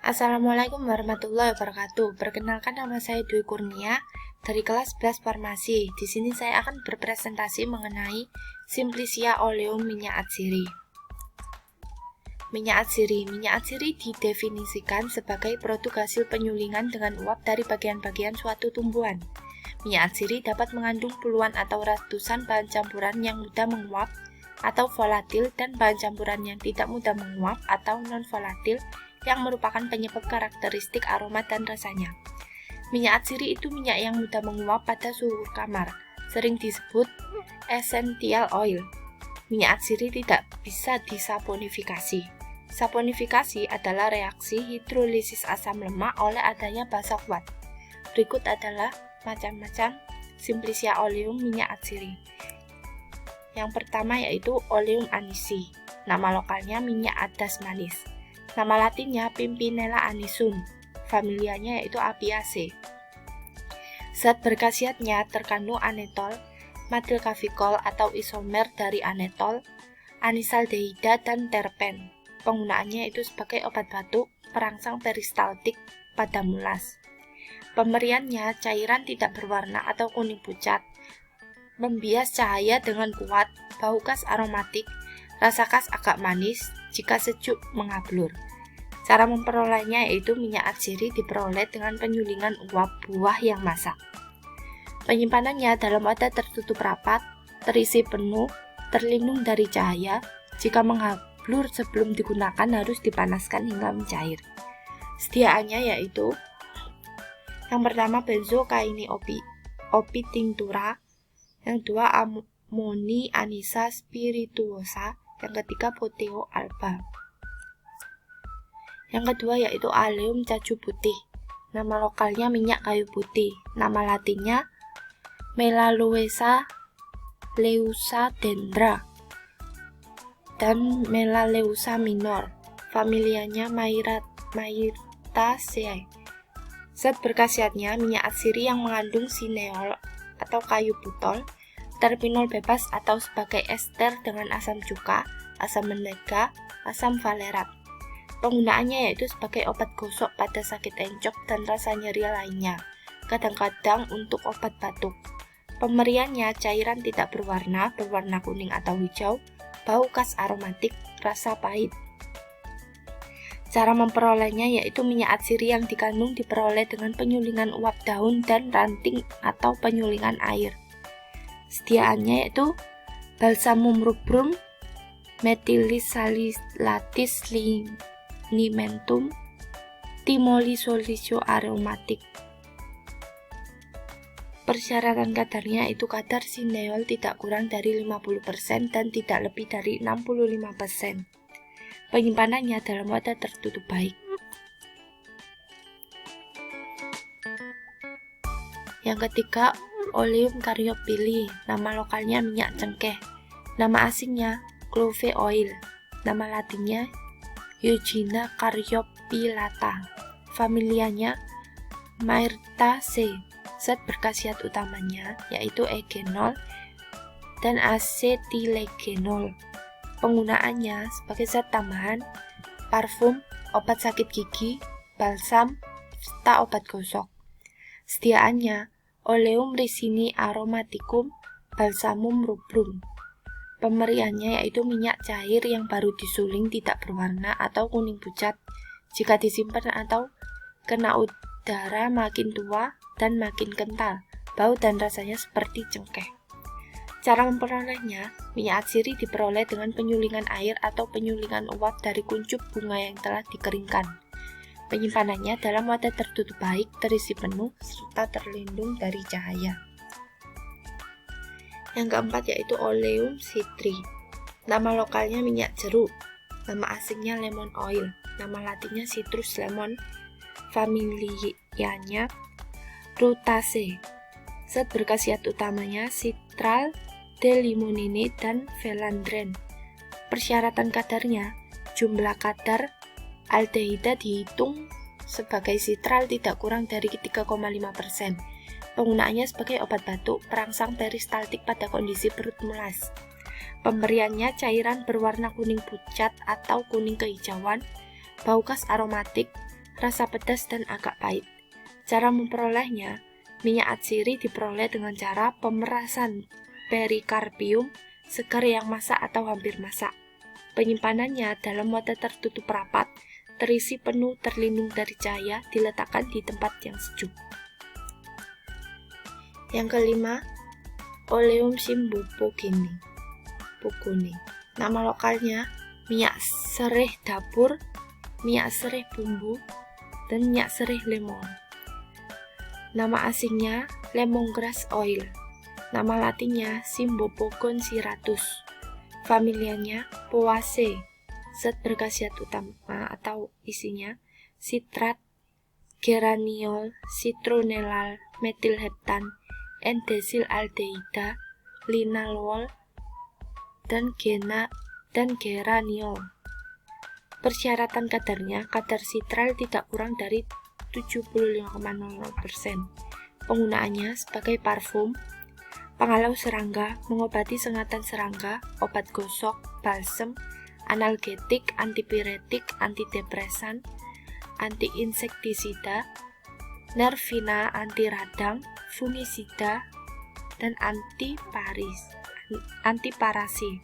Assalamualaikum warahmatullahi wabarakatuh. Perkenalkan, nama saya Dwi Kurnia dari kelas 11 Farmasi. Di sini saya akan berpresentasi mengenai Simplicia oleum minyak atsiri. Minyak atsiri didefinisikan sebagai produk hasil penyulingan dengan uap dari bagian-bagian suatu tumbuhan. Minyak atsiri dapat mengandung puluhan atau ratusan bahan campuran yang mudah menguap atau volatil dan bahan campuran yang tidak mudah menguap atau non-volatil yang merupakan penyebab karakteristik aroma dan rasanya. Minyak atsiri itu minyak yang mudah menguap pada suhu kamar, sering disebut essential oil. Minyak atsiri tidak bisa disaponifikasi. Saponifikasi adalah reaksi hidrolisis asam lemak oleh adanya basa kuat. Berikut adalah macam-macam Simplicia oleum minyak atsiri. Yang pertama yaitu oleum anisi. Nama lokalnya minyak adas manis. Nama latinnya Pimpinella anisum, familianya yaitu Apiaceae. Zat berkhasiatnya terkandung anetol, metilkafikol atau isomer dari anetol, anisaldehida dan terpen. Penggunaannya itu sebagai obat batuk, perangsang peristaltik pada mulas. Pemberiannya cairan tidak berwarna atau kuning pucat, membias cahaya dengan kuat, bau khas aromatik, rasa khas agak manis jika sejuk mengablur. Cara memperolehnya yaitu minyak atsiri diperoleh dengan penyulingan uap buah yang masak. Penyimpanannya dalam wadah tertutup rapat, terisi penuh, terlindung dari cahaya. Jika mengablur sebelum digunakan harus dipanaskan hingga mencair. Sediaannya yaitu yang pertama benzokaini opi tinctura, yang kedua amoni anisa spirituosa, yang ketiga poteo alba. Yang kedua yaitu Allium cacu putih. Nama lokalnya minyak kayu putih. Nama latinnya Melaleuca leucadendra dan Melaleuca minor. Familianya Myrtaceae. Zat berkhasiatnya minyak atsiri yang mengandung sineol atau kayu butol, terpinol bebas atau sebagai ester dengan asam cuka, asam mentega, asam valerat. Penggunaannya yaitu sebagai obat gosok pada sakit encok dan rasa nyeri lainnya, kadang-kadang untuk obat batuk. Pemberiannya cairan tidak berwarna kuning atau hijau, bau khas aromatik, rasa pahit. Cara memperolehnya yaitu minyak atsiri yang dikandung diperoleh dengan penyulingan uap daun dan ranting atau penyulingan air. Sediaannya yaitu Balsamum rubrum, Methylisalilatis Limentum, Thymolysolicio aromatic. Persyaratan kadarnya itu kadar sineol tidak kurang dari 50% dan tidak lebih dari 65%. Penyimpanannya dalam wadah tertutup baik. Yang ketiga, Oleum caryophylle, nama lokalnya minyak cengkeh. Nama asingnya clove oil. Nama latinnya Eugenia caryophyllata. Familianya Myrtaceae. Zat berkhasiat utamanya yaitu eugenol dan acetilegenol. Penggunaannya sebagai zat tambahan, parfum, obat sakit gigi, balsam, serta obat gosok. Sediaannya Oleum ricini aromaticum, Balsamum rubrum. Pemberiannya yaitu minyak cair yang baru disuling tidak berwarna atau kuning pucat. Jika disimpan atau kena udara makin tua dan makin kental, bau dan rasanya seperti cengkeh. Cara memperolehnya, minyak atsiri diperoleh dengan penyulingan air atau penyulingan uap dari kuncup bunga yang telah dikeringkan. Penyimpanannya dalam wadah tertutup baik, terisi penuh, serta terlindung dari cahaya. Yang keempat yaitu Oleum citri. Nama lokalnya minyak jeruk. Nama asingnya lemon oil. Nama latinnya Citrus lemon. Familianya Rutaceae. Zat berkhasiat utamanya citral, D-limonene, dan velandren. Persyaratan kadarnya, jumlah kadar aldehida dihitung sebagai citral tidak kurang dari 3,5%. Penggunaannya sebagai obat batuk, perangsang peristaltik pada kondisi perut mulas. Pemberiannya cairan berwarna kuning pucat atau kuning kehijauan, bau khas aromatik, rasa pedas dan agak pahit. Cara memperolehnya, minyak atsiri diperoleh dengan cara pemerasan perikarpium segar yang masak atau hampir masak. Penyimpanannya dalam wadah tertutup rapat, terisi penuh, terlindung dari cahaya, diletakkan di tempat yang sejuk. Yang kelima, Oleum Simbupogini. Nama lokalnya minyak sereh dapur, minyak sereh bumbu, dan minyak sereh lemon. Nama asingnya lemongrass oil. Nama latinnya Cymbopogon ciratus. Familianya Poaceae. Zat berkhasiat utama atau isinya sitrat, geraniol, citronellal, metilheptan, N-desil-aldehida, linalool, dan geraniol. Persyaratan kadarnya, kadar sitral tidak kurang dari 75,00%. Penggunaannya sebagai parfum, penghalau serangga, mengobati sengatan serangga, obat gosok, balsem, analgetik, antipiretik, antidepresan, antiinsektisida, nervina, anti-radang, fungisida, dan antiparasi.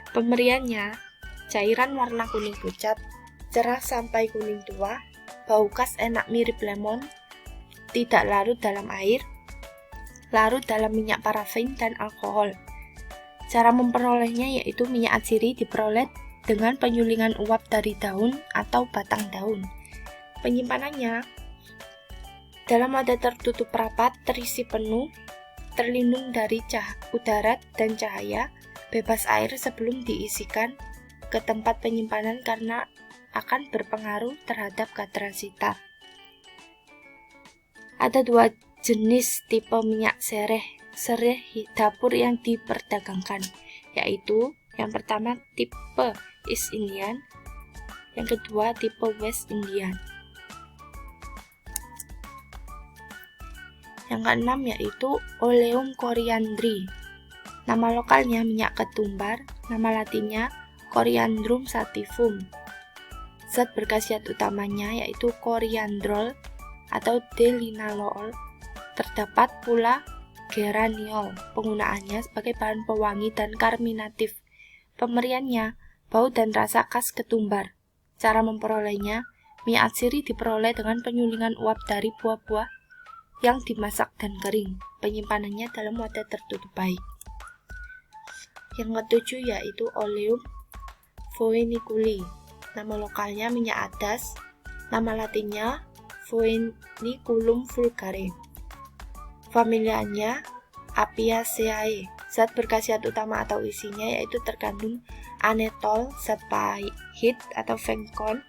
Pemberiannya, cairan warna kuning pucat, cerah sampai kuning tua, bau khas enak mirip lemon, tidak larut dalam air, larut dalam minyak parafin dan alkohol. Cara memperolehnya yaitu minyak atsiri diperoleh dengan penyulingan uap dari daun atau batang daun. Penyimpanannya dalam wadah tertutup rapat, terisi penuh, terlindung dari udara dan cahaya, bebas air sebelum diisikan ke tempat penyimpanan karena akan berpengaruh terhadap kadar sitar. Ada dua jenis tipe minyak sereh dapur yang diperdagangkan, yaitu yang pertama tipe East Indian, yang kedua tipe West Indian. Yang keenam yaitu Oleum coriandri. Nama lokalnya minyak ketumbar, nama latinnya Coriandrum sativum. Zat berkhasiat utamanya yaitu coriandrol atau D-linalool. Terdapat pula geraniol. Penggunaannya sebagai bahan pewangi dan karminatif. Pemberiannya bau dan rasa khas ketumbar. Cara memperolehnya, minyak atsiri diperoleh dengan penyulingan uap dari buah-buah yang dimasak dan kering. Penyimpanannya dalam wadah tertutup baik. Yang ketujuh yaitu Oleum foeniculi. Nama lokalnya minyak adas, nama latinnya Foeniculum vulgare. Familianya Apiaceae. Zat berkhasiat utama atau isinya yaitu terkandung anetol, zat pahit atau fengkon.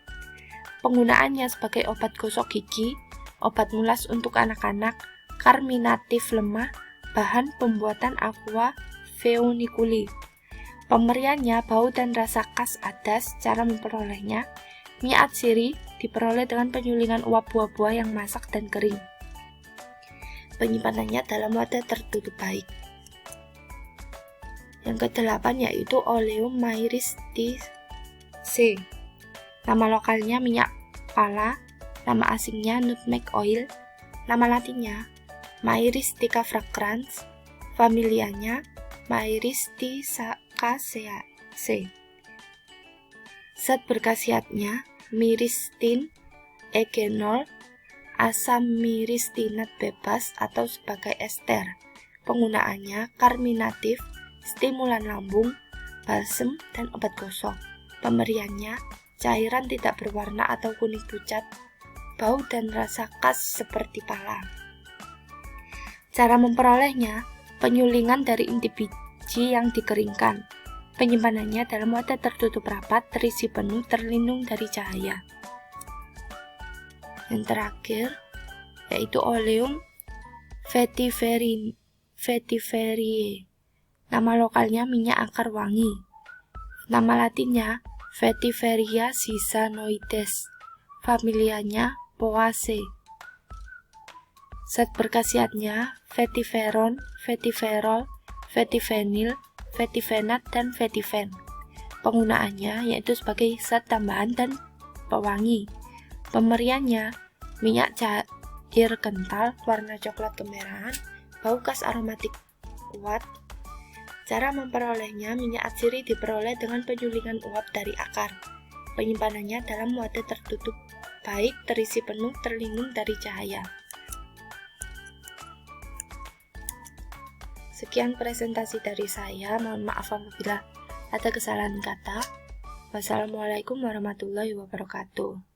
Penggunaannya sebagai obat gosok gigi, obat mulas untuk anak-anak, karminatif lemah, bahan pembuatan aqua foeniculi. Pemberiannya bau dan rasa khas adas. Cara memperolehnya, minyak atsiri diperoleh dengan penyulingan uap buah-buah yang masak dan kering. Penyimpanannya dalam wadah tertutup baik. Yang kedelapan yaitu Oleum myristicea. Nama lokalnya minyak pala, nama asingnya nutmeg oil, nama latinnya Myristica fragrans, familianya Myristicaceae. Zat berkhasiatnya myristin, egenol, asam myristinat bebas atau sebagai ester. Penggunaannya karminatif, stimulan lambung, balsem, dan obat gosok. Pemberiannya cairan tidak berwarna atau kuning pucat, bau dan rasa khas seperti pala. Cara memperolehnya, penyulingan dari inti biji yang dikeringkan. Penyimpanannya dalam wadah tertutup rapat, terisi penuh, terlindung dari cahaya. Yang terakhir yaitu Oleum vetiveriae. Nama lokalnya minyak akar wangi. Nama latinnya Vetiveria sisanoides. Familianya Poaceae. Zat berkhasiatnya vetiveron, vetiverol, vetivenil, vetivenat, dan vetiven. Penggunaannya yaitu sebagai zat tambahan dan pewangi. Pemberiannya: minyak cair kental, warna coklat kemerahan, bau khas aromatik kuat. Cara memperolehnya: minyak atsiri diperoleh dengan penyulingan uap dari akar. Penyimpanannya dalam wadah tertutup baik, terisi penuh, terlindung dari cahaya. Sekian presentasi dari saya, mohon maaf apabila ada kesalahan kata. Wassalamualaikum warahmatullahi wabarakatuh.